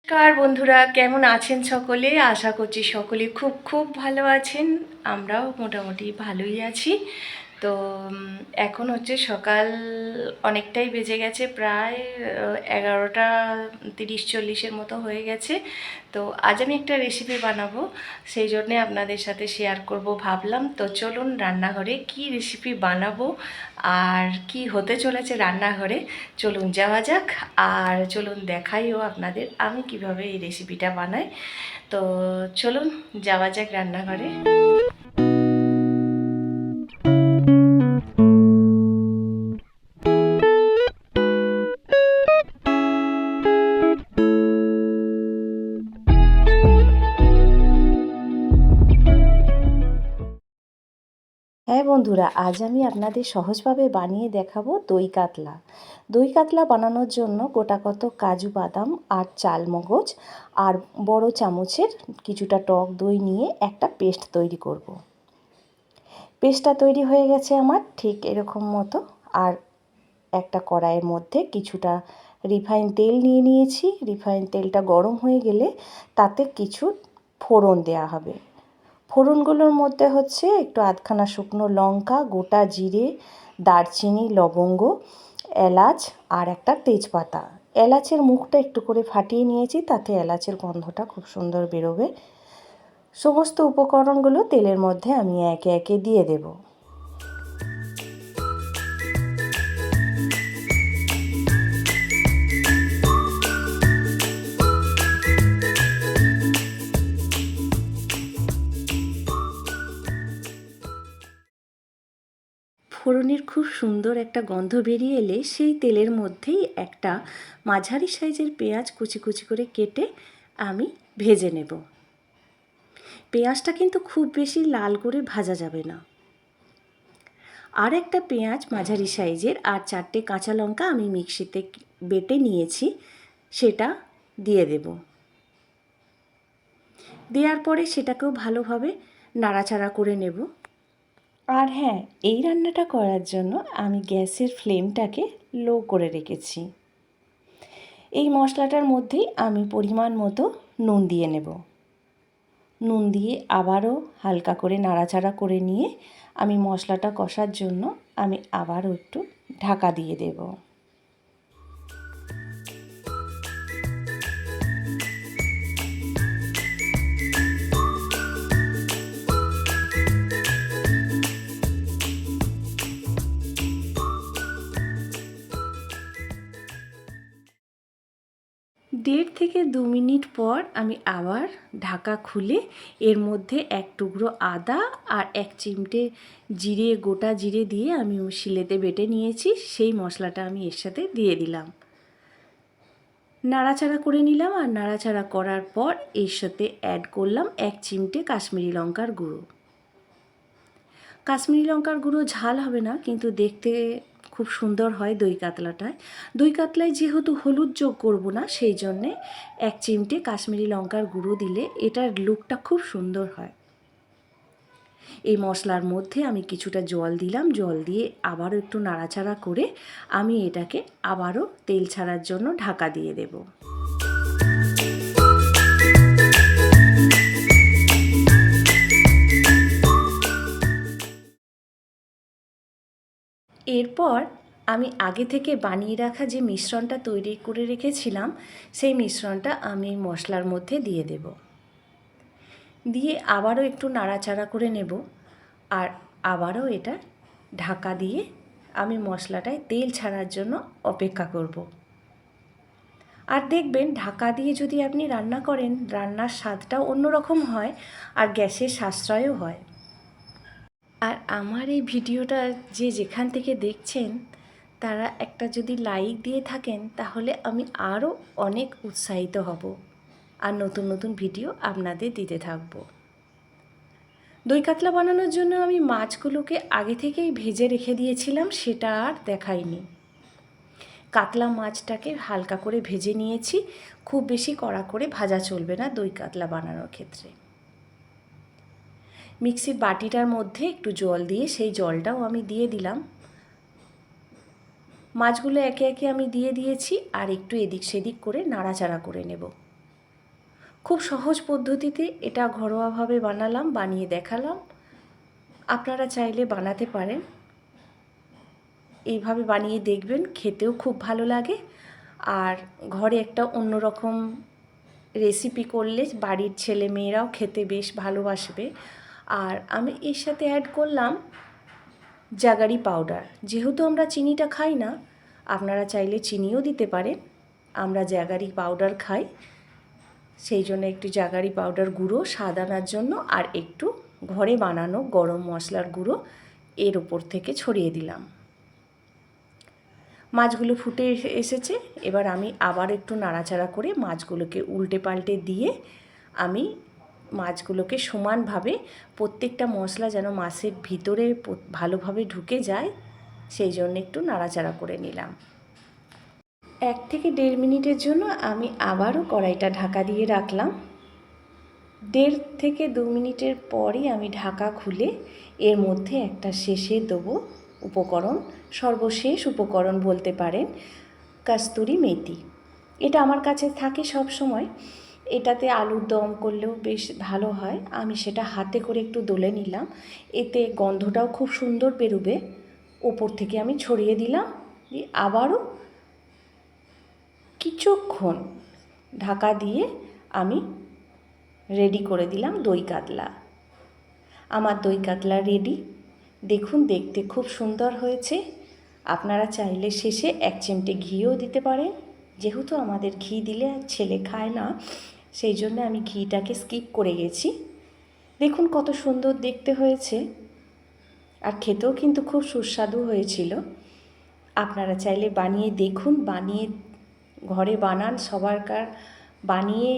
নমস্কার বন্ধুরা, কেমন আছেন সকলে? আশা করছি সকলে খুব খুব ভালো আছেন। আমরাও মোটামুটি ভালোই আছি। তো এখন হচ্ছে সকাল অনেকটাই বেজে গেছে, প্রায় 11টা 30-40 মতো হয়ে গেছে। তো আজ আমি একটা রেসিপি বানাবো, সেই জন্যে আপনাদের সাথে শেয়ার করব ভাবলাম। তো চলুন রান্নাঘরে কি রেসিপি বানাবো আর কি হতে চলেছে রান্নাঘরে, চলুন যাওয়া যাক। আর চলুন দেখাইও আপনাদের আমি কিভাবে এই রেসিপিটা বানাই। তো চলুন যাওয়া যাক রান্নাঘরে। হ্যাঁ বন্ধুরা, আজ আমি আপনাদের সহজভাবে বানিয়ে দেখাবো দই কাতলা। দই কাতলা বানানোর জন্য গোটা কত কাজু বাদাম আর চালমগজ আর বড় চামচের কিছুটা টক দই নিয়ে একটা পেস্ট তৈরি করব। পেস্টটা তৈরি হয়ে গেছে আমার ঠিক এরকম মতো। আর একটা কড়াইয়ের মধ্যে কিছুটা রিফাইন তেল নিয়ে নিয়েছি। রিফাইন তেলটা গরম হয়ে গেলে তাতে কিছু ফোড়ন দেওয়া হবে। ফোড়নগুলোর মধ্যে হচ্ছে একটু আধখানা শুকনো লঙ্কা, গোটা জিরে, দারচিনি, লবঙ্গ, এলাচ আর একটা তেজপাতা। এলাচের মুখটা একটু করে ফাটিয়ে নিয়েছি, তাতে এলাচের গন্ধটা খুব সুন্দর বেরোবে। সমস্ত উপকরণগুলো তেলের মধ্যে আমি একে একে দিয়ে দেব। ফোড়নের খুব সুন্দর একটা গন্ধ বেরিয়ে এলে সেই তেলের মধ্যেই একটা মাঝারি সাইজের পেঁয়াজ কুচি কুচি করে কেটে আমি ভেজে নেব। পেঁয়াজটা কিন্তু খুব বেশি লাল করে ভাজা যাবে না। আর একটা পেঁয়াজ মাঝারি সাইজের আর 4টে কাঁচা লঙ্কা আমি মিক্সিতে বেটে নিয়েছি, সেটা দিয়ে দেব। দেওয়ার পরে সেটাকেও ভালোভাবে নাড়াচাড়া করে নেব। আর হ্যাঁ, এই রান্নাটা করার জন্য আমি গ্যাসের ফ্লেমটাকে লো করে রেখেছি। এই মশলাটার মধ্যেই আমি পরিমাণ মতো নুন দিয়ে নেব। নুন দিয়ে আবারও হালকা করে নাড়াচাড়া করে নিয়ে আমি মশলাটা কষার জন্য আমি আবারও একটু ঢাকা দিয়ে দেব। দেড় থেকে 2 মিনিট পর আমি আবার ঢাকা খুলে এর মধ্যে এক টুকরো আদা আর 1 চিমটে জিরে, গোটা জিরে দিয়ে আমি শিলেতে বেটে নিয়েছি, সেই মশলাটা আমি এর সাথে দিয়ে দিলাম। নাড়াচাড়া করে নিলাম। আর নাড়াচাড়া করার পর এর সাথে অ্যাড করলাম 1 চিমটে কাশ্মীরি লঙ্কার গুঁড়ো। কাশ্মীরি লঙ্কার গুঁড়ো ঝাল হবে না, কিন্তু দেখতে খুব সুন্দর হয় দই কাতলাটায়। দই কাতলায় যেহেতু হলুদ যোগ করব না, সেই জন্যে 1 চিমটে কাশ্মীরি লঙ্কার গুঁড়ো দিলে এটার লুকটা খুব সুন্দর হয়। এই মশলার মধ্যে আমি কিছুটা জল দিলাম। জল দিয়ে আবারও একটু নাড়াচাড়া করে আমি এটাকে আবারও তেল ছাড়ার জন্য ঢাকা দিয়ে দেব। এরপর আমি আগে থেকে বানিয়ে রাখা যে মিশ্রণটা তৈরি করে রেখেছিলাম, সেই মিশ্রণটা আমি মশলার মধ্যে দিয়ে দেব। দিয়ে আবারও একটু নাড়াচাড়া করে নেব। আর আবারও এটা ঢাকা দিয়ে আমি মশলাটায় তেল ছাড়ার জন্য অপেক্ষা করব। আর দেখবেন ঢাকা দিয়ে যদি আপনি রান্না করেন, রান্নার স্বাদটাও অন্যরকম হয় আর গ্যাসের সাশ্রয়ও হয়। আর আমার এই ভিডিওটা যে যেখান থেকে দেখছেন, তারা একটা যদি লাইক দিয়ে থাকেন, তাহলে আমি আরও অনেক উৎসাহিত হব আর নতুন নতুন ভিডিও আপনাদের দিতে থাকব। দই কাতলা বানানোর জন্য আমি মাছগুলোকে আগে থেকেই ভেজে রেখে দিয়েছিলাম, সেটা আর দেখাইনি। কাতলা মাছটাকে হালকা করে ভেজে নিয়েছি। খুব বেশি কড়া করে ভাজা চলবে না দই কাতলা বানানোর ক্ষেত্রে। মিক্সির বাটিটার মধ্যে একটু জল দিয়ে সেই জলটাও আমি দিয়ে দিলাম। মাছগুলো একে একে আমি দিয়ে দিয়েছি আর একটু এদিক সেদিক করে নাড়াচাড়া করে নেব। খুব সহজ পদ্ধতিতে এটা ঘরোয়াভাবে বানালাম, বানিয়ে দেখালাম। আপনারা চাইলে বানাতে পারেন, এইভাবে বানিয়ে দেখবেন, খেতেও খুব ভালো লাগে। আর ঘরে একটা অন্যরকম রেসিপি করলে বাড়ির ছেলে মেয়েরাও খেতে বেশ ভালোবাসবে। আর আমি এর সাথে অ্যাড করলাম জাগারি পাউডার। যেহেতু আমরা চিনিটা খাই না, আপনারা চাইলে চিনিও দিতে পারেন। আমরা জাগারি পাউডার খাই, সেই জন্য একটু জাগারি পাউডার গুঁড়ো স্বাদ আনার জন্য, আর একটু ঘরে বানানো গরম মশলার গুঁড়ো এর ওপর থেকে ছড়িয়ে দিলাম। মাছগুলো ফুটে এসেছে। এবার আমি আবার একটু নাড়াচাড়া করে মাছগুলোকে উল্টে পাল্টে দিয়ে আমি মাছগুলোকে সমানভাবে, প্রত্যেকটা মশলা যেন মাছের ভিতরে ভালোভাবে ঢুকে যায়, সেই জন্য একটু নাড়াচাড়া করে নিলাম। 1 থেকে 1.5 মিনিটের জন্য আমি আবারও কড়াইটা ঢাকা দিয়ে রাখলাম। 1.5 থেকে 2 মিনিটের পরই আমি ঢাকা খুলে এর মধ্যে একটা শেষে দেবো উপকরণ, সর্বশেষ উপকরণ বলতে পারেন, কস্তুরি মেথি। এটা আমার কাছে থাকে সব সময়। এটাতে আলুর দম করলেও বেশ ভালো হয়। আমি সেটা হাতে করে একটু দলে নিলাম, এতে গন্ধটাও খুব সুন্দর বেরোবে। ওপর থেকে আমি ছড়িয়ে দিলাম, আবারও কিছুক্ষণ ঢাকা দিয়ে আমি রেডি করে দিলাম দই কাতলা। আমার দই কাতলা রেডি। দেখুন, দেখতে খুব সুন্দর হয়েছে। আপনারা চাইলে শেষে 1 চিমটে ঘিও দিতে পারেন। যেহেতু আমাদের ঘি দিলে ছেলে খায় না, সেই জন্য আমি ঘিটাকে স্কিপ করে গেছি। দেখুন কত সুন্দর দেখতে হয়েছে, আর খেতেও কিন্তু খুব সুস্বাদু হয়েছিল। আপনারা চাইলে বানিয়ে দেখুন, বানিয়ে ঘরে বানান, সবারকার বানিয়ে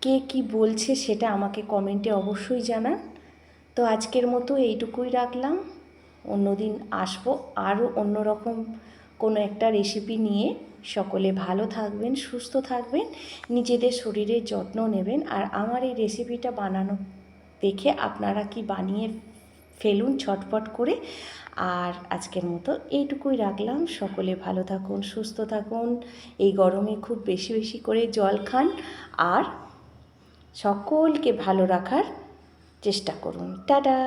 কে কী বলছে সেটা আমাকে কমেন্টে অবশ্যই জানান। তো আজকের মতো এইটুকুই রাখলাম। অন্যদিন আসবো আরও অন্যরকম কোনো একটা রেসিপি নিয়ে। সকলে ভালো থাকবেন, সুস্থ থাকবেন, নিজেদের শরীরের যত্ন নেবেন। আর আমার এই রেসিপিটা বানানো দেখে আপনারা কি বানিয়ে ফেলুন ঝটপট করে। আর আজকের মতো এইটুকুই রাখলাম। সকলে ভালো থাকুন, সুস্থ থাকুন। এই গরমে খুব বেশি বেশি করে জল খান, আর সকলকে ভালো রাখার চেষ্টা করুন। টাটা।